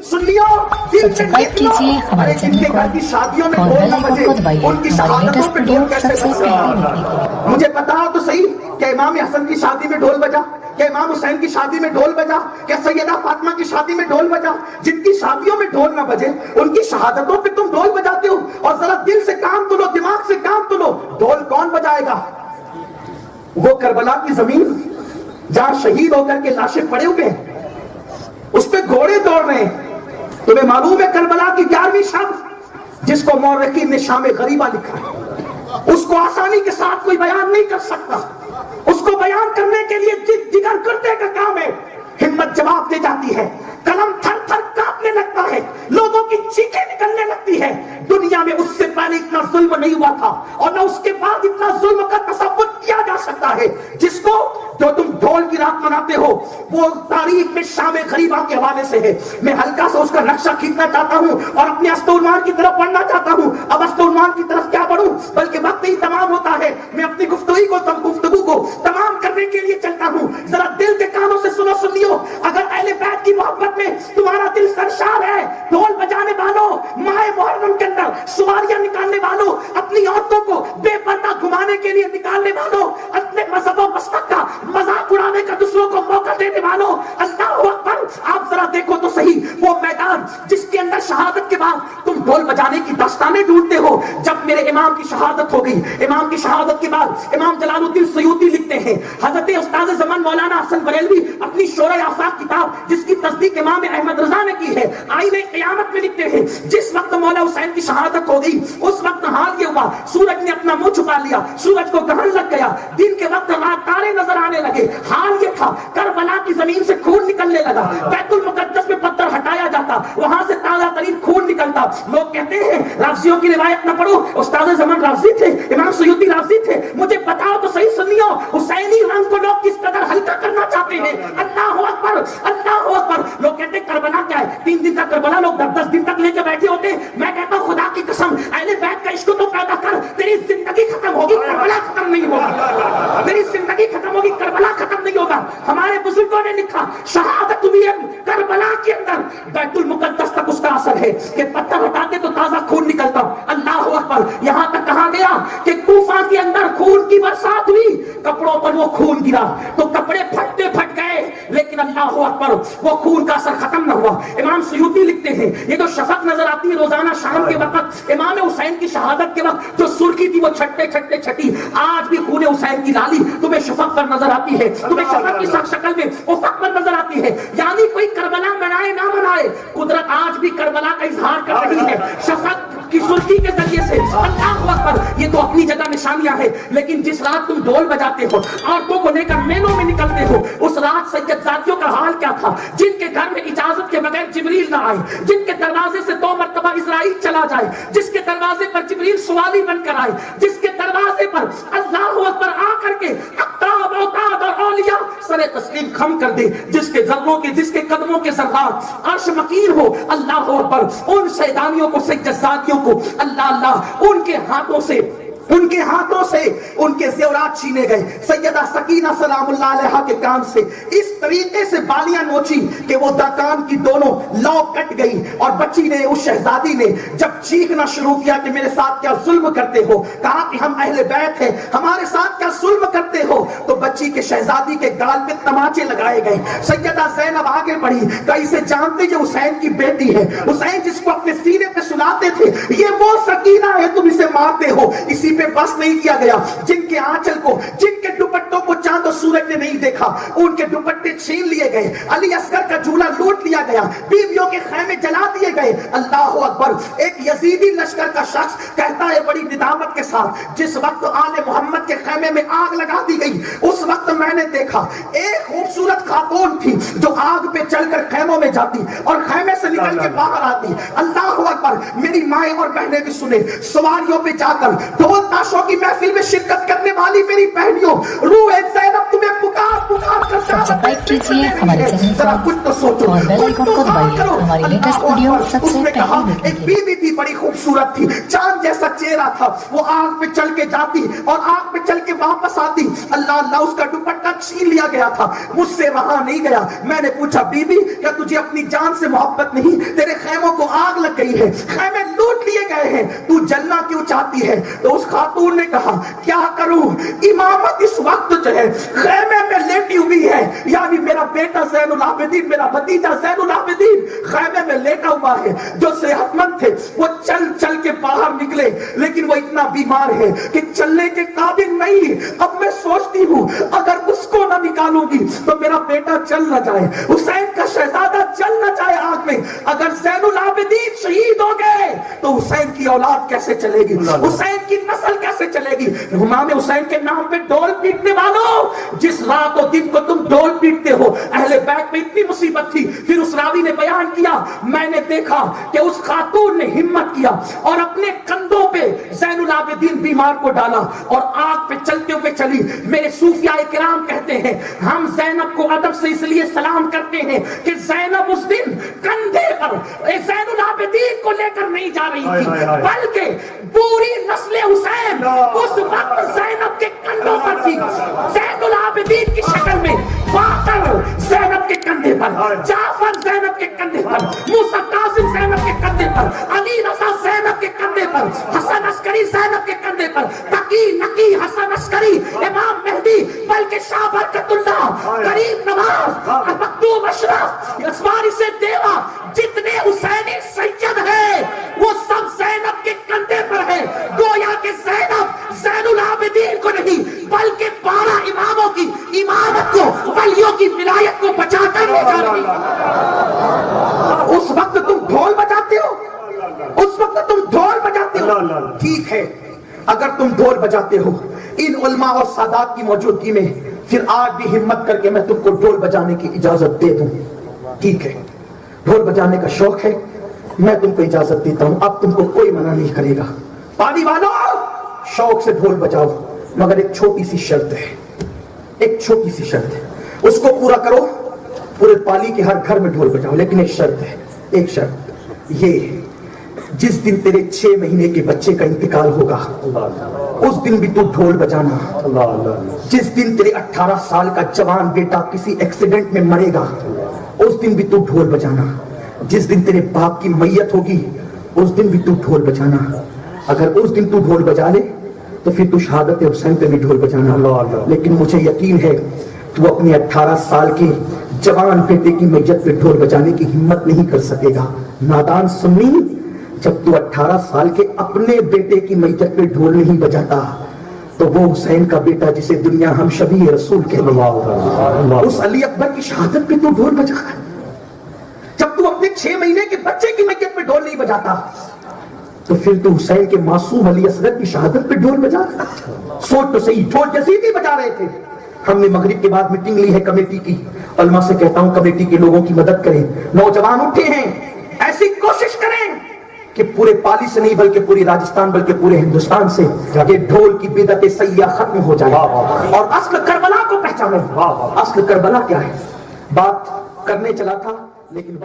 Subscribe कीजिए हमारे channel को और बेल आइकन को दबाइए हमारी लेटेस्ट वीडियो सबसे पहले देखने के लिए। मुझे पता तो सही कि इमाम हसन की शादी में ढोल बजा, क्या इमाम हुसैन की शादी में ढोल बजा, क्या सैयदा फातिमा की शादी में ढोल बजा। जिनकी शादियों में ढोल ना बजे उनकी शहादतों पे तुम ढोल बजाते हो। और जरा दिल से काम तो लो, दिमाग से काम तो लो। ढोल कौन बजाएगा? वो करबला की जमीन जहां शहीद होकर के लाशें पड़े हुए हैं, उस पे घोड़े दौड़ रहे हैं। तुम्हें मालूम है करबला की 11वीं शब जिसको मौरखी ने शाम गरीबा लिखा है, उसको आसानी के साथ कोई बयान नहीं कर सकता। उसको बयान करने के लिए जिगर करने का काम है। हिम्मत जवाब दे जाती है, कलम थर थर कांपने लगता है, लोगों की चीखें निकलने लगती है। दुनिया में उससे पहले इतना जुल्म नहीं हुआ था और न उसके बाद इतना जुल्म का तसव्वुर किया जा सकता है। जिसको जो तुम ढोल की रात मनाते हो वो तारीख में शाम गरीबा के हवाले से है। मैं हल्का सा उसका नक्शा खींचना चाहता हूं और अपने अस्तउलमान की तरफ बढ़ना चाहता हूं। अब अस्तउलमान की तरफ क्या बढ़ूं, बल्कि वक्त ही तमाम होता है। मैं अपनी गुफ्तगू को तमाम करने के लिए चलता हूं। जरा दिल के कानों से सुनो, सुनियो। अगर अहले बैत की मोहब्बत में तुम्हारा दिल सरशार है, ढोल बजाने वालों, माए मुहर्रम के अंदर सवारियां निकालने वालों, अपनी औरतों को बेपर्दा घुमाने के लिए निकालने वालों, अपने मजहब और मसलक का मजाक उड़ाने का दूसरों को मौका देने वालों, अल्लाह अकबर। आप जरा देखो तो सही वो मैदान जिसके अंदर शहादत के बाद तुम ढोल बजाने की दास्तानें ढूंढते हो। जब मेरे इमाम की शहादत हो गई, इमाम की शहादत के बाद इमाम जलालुद्दीन सयूती लिखते हैं, हजरत उस्ताद ज़मान मौलाना हसन बरेलवी अपनी शोरे आफाक किताब जिसकी तस्दीक इमाम अहमद रजा ने की है, आईने क़यामत में लिखते हैं, जिस वक्त मौला हुसैन की शहादत हो गई उस वक्त हाल ये हुआ, सूरज ने अपना मुंह छुपा लिया, सूरज को ग्रहण लग गया, दिन के वक्त रात तारे नजर आने लगे। हाल ये था, करबला की जमीन से खून निकलने लगा, बैतुल मुकद्दस में पत्थर हटाया जाता, वहां से ताजा तरीन खून निकलता। लोग कहते हैं राज़ियों की रिवायत न पढ़ो, उस्ताद ज़मान राज़ी थे, इमाम सयूती राज़ी थे। मुझे बताओ तो सही, सुनियो, हुसैनी रंग को लोग किस कदर हल्का करना चाहते हैं। अल्लाह अकबर, अल्लाह अकबर। लोग कहते हैं करबला क्या है, 3 दिन तक करबला लोग 10-10 दिन तक लेके बैठे होते। मैं कहता हूं खुदा की कसम, अहले बैत का इश्क तो पैदा कर, तेरी जिंदगी खत्म होगी, करबला खत्म नहीं होगा। तेरी जिंदगी खत्म होगी, करबला खत्म नहीं होगा। हमारे बुजुर्गों ने लिखा, शहादत हुई है करबला के अंदर, बैतुल मुकद्दस तक उसका असर है कि पत्थर हटाते तो ताजा खून निकलता। अल्लाह अकबर। यहां तक कहा गया कि कूफा के अंदर खून की बरसात हुई, कपड़ों पर वो खून गिरा तो कपड़े फटते फट गए, लेकिन अल्लाह अकबर वो खून का असर खत्म न हुआ। इमाम सयूती लिखते हैं, ये जो शफक नजर आती है रोजाना शाम के वक्त, इमाम हुसैन की शहादत के वक्त जो सुर्खी थी वो छटते छटते छटी। आज भी खून हुसैन की लाली तुम्हें शफक पर नजर आती है, तुम्हें शफक की शक्ल में उफक पर नजर आती है। यानी कोई करबला मनाए ना मनाए, कुदरत आज भी करबला का इजहार कर रही है शफक की सुर्खी के जरिए से। अल्लाह अकबर। ये तो अपनी जगह निशानियां है, लेकिन जिस रात तुम ढोल बजाते हो, औरतों को लेकर मेलों में निकलते हो, उस रात सैयद जातियों का हाल क्या था, जिनके घर में इजाजत के बगैर जिब्रील ना आए, जिनके दरवाजे से 2 मरतबा इजराइल चला जाए, जिसके दरवाजे पर जिब्रील सवाली बनकर आए, जिसके दरवाजे पर अल्लाह अकबर आकर के अक्ताब औताद और औलिया सरे तस्लीम खम कर दे, जिसके जर्रों के, जिसके कदमों के सरदार अर्श मकीन हो। अल्लाह अकबर। उन शैतानियों को, सज्जादियों को अल्लाह अल्लाह उनके हाथों से उनके ज़ेवरात छीने गए। सैयदा सकीना सलामुल्लाह अलैहा के कान से इस तरीके से बालियां नोची कि वो कान की दोनों लौ कट गई। और बच्ची ने, उस शहजादी ने जब चीखना शुरू किया कि मेरे साथ क्या जुल्म करते हो, कहा कि हम अहले बैत हैं, हमारे साथ क्या जुल्म करते हो, तो बच्ची के, शहजादी के गाल पे तमाचे लगाए गए। सैयदा ज़ैनब आगे बढ़ी, कहीं से जानते ये हुसैन की बेटी है, हुसैन जिसको अपने सीने पे सुलाते थे, ये वो सकीना है, तुम इसे मारते हो। इसी पे बस नहीं किया गया, जिनके आंचल को, जिनके दुपट्टों को चांद और सूरज ने नहीं देखा, उनके दुपट्टे छीन लिए गए, अली असगर का झूला लूट लिया गया, बीवियों के खैमे जला दिए गए। अल्लाह अकबर। एक यजीदी लश्कर का शख्स कहता है बड़ी निदामत के साथ, जिस वक्त आले मोहम्मद के खैमे में आग लगा दी गई, उस वक्त मैंने देखा एक खूबसूरत खातून थी जो आग पे चलकर खैमों में जाती और खैमे से निकल के बाहर आती। अल्लाह अकबर। मेरी माए और बहनें भी सुने, सवारियों पे जाकर ढोल ताशों की महफिल में शिरकत करने वाली मेरी बहनियों, रूह ज़ैनब तुम्हें पुकार पुकार कर सब्सक्राइब कीजिए हमारे चैनल जरा कुछ तो सोचो, और बेल आइकन को दबाइए हमारी लेटेस्ट वीडियो सबसे उसने कहा पहले देखने एक के लिए। बीवी थी, बड़ी खूबसूरत थी, चांद जैसा चेहरा था, वो आग पे चल के जाती और आग पे चल के वापस आती। अल्लाह अल्लाह, उसका दुपट्टा छीन लिया गया था, मुझसे रहा नहीं गया। मैंने पूछा, बीबी क्या तुझे अपनी जान से मोहब्बत नहीं? तेरे खेमों को आग लग गई है, खेमे लूट लिए गए हैं, तू जलना क्यों चाहती है? तो उस खातून ने कहा, क्या करूं, इमामत इस वक्त जो है खेमे में लेटी हुई है, यानी मेरा बेटा ज़ैनुल आबिदीन, मेरा भतीजा ज़ैनुल आबिदीन खेमे में लेटा हुआ है। जो सेहतमंद थे वो चल चल के बाहर निकले, लेकिन वो इतना बीमार है कि चलने के काबिल नहीं। अब मैं सोचती हूँ अगर उसको ना निकालूंगी तो मेरा बेटा चल ना जाए, हुसैन का शहजादा चल ना जाए आग में। अगर ज़ैनुल आबिदीन शहीद हो गए तो हुसैन की औलाद कैसे चलेगी, हुसैन की नस्ल कैसे चलेगी? इमाम हुसैन के नाम पे ढोल पीटने वालों, जिस रात और दिन को तुम ढोल पीटते हो, अहले बैत में इतनी मुसीबत थी। फिर उस रावी ने बयान किया, मैंने देखा कि उस खातून ने हिम्मत किया और अपने कंधों पे ज़ैनुल आबिदीन बीमार को डाला और आग पे चलते हुए चली। मेरे सूफिया किराम कहते हैं, हम ज़ैनब को अदब से इसलिए सलाम करते हैं कि ज़ैनब उस दिन कंधे पर ज़ैनुल आबिदीन को लेकर नहीं जा रही थी, बल्कि पूरी नस्ल हुसैन उस वक्त ज़ैनब के कंधों पर थी। ज़ैनुल आबिदीन की शक्ल में बाकर ज़ैनब के कंधे पर, जाफर ज़ैनब के कंधे पर, मूसा कासिम ज़ैनब के कंधे पर, अली रज़ा ज़ैनब के कंधे पर, हसन अस्करी ज़ैनब के कंधे पर, तकी नकी हसन अस्करी, इमाम मेहदी, बल्कि शाह बरकतुल्लाह, करीम नवाज, मखदूम अशरफ, वारिस देवा, जितने हुसैनी सैयद हैं वो सब ज़ैनब के कंधे पर है। गोया के ज़ैनब ज़ैनुल आबिदीन को नहीं बल्कि 12 इमामों की इमामत को, वलियों की विलायत को बचाकर ले जा रही है। उस वक्त तुम ढोल बजाते हो, उस वक्त तुम ढोल बजाते हो। ठीक है, अगर तुम ढोल बजाते हो इन उलमा और सादात की मौजूदगी में, फिर आज भी हिम्मत करके मैं तुमको ढोल बजाने की इजाजत दे दूं। ठीक है, ढोल बजाने का शौक है, मैं तुमको इजाजत देता हूं, अब तुमको कोई मना नहीं करेगा। पानी वालों, शौक से ढोल बजाओ, मगर एक छोटी सी शर्त है, एक छोटी सी शर्त है, उसको पूरा करो। पूरे पाली के हर घर में ढोल बजाओ, लेकिन एक शर्त है, एक शर्त ये, जिस दिन तेरे 6 महीने के बच्चे का इंतकाल होगा उस दिन भी तू ढोल बजाना। जिस दिन तेरे 18 साल का जवान बेटा किसी एक्सीडेंट में मरेगा उस दिन भी तू ढोल बजाना। जिस दिन तेरे बाप की मैयत होगी उस दिन भी तू ढोल बजाना। अगर उस दिन तू ढोल बजा ले तो फिर तू शहादत हुसैन पे भी ढोल बजाना। लेकिन मुझे यकीन है तू अपने 18 साल के जवान बेटे की मैयत पे ढोल बजाने की हिम्मत नहीं कर सकेगा। नादान सुन्नी, जब तू 18 साल के अपने बेटे की मैयत पे ढोल नहीं बजाता तो वो हुसैन का बेटा जिसे दुनिया हम शबी रसूल कहते, उस अली अकबर की शहादत पे तू ढोल बजाना। जब तू अपने 6 महीने के बच्चे की मैयत पे ढोल नहीं बजाता तो फिर तू हुसैन के मासूम अली असगर की शहादत पे ढोल बजाता। सोच तो सही, ढोल जसीदी बजा रहे थे। हमने मगरिब के बाद मीटिंग ली है कमेटी की, उलमा से कहता हूं कमेटी के लोगों की मदद करें। नौजवान उठे हैं, ऐसी कोशिश करें कि पूरे पाली से नहीं बल्कि पूरी राजस्थान बल्कि पूरे हिंदुस्तान से ये ढोल की बिदअत सय्या खत्म हो जाए और अस्ल करबला को पहचाने। अस्ल करबला क्या है, बात करने चला था लेकिन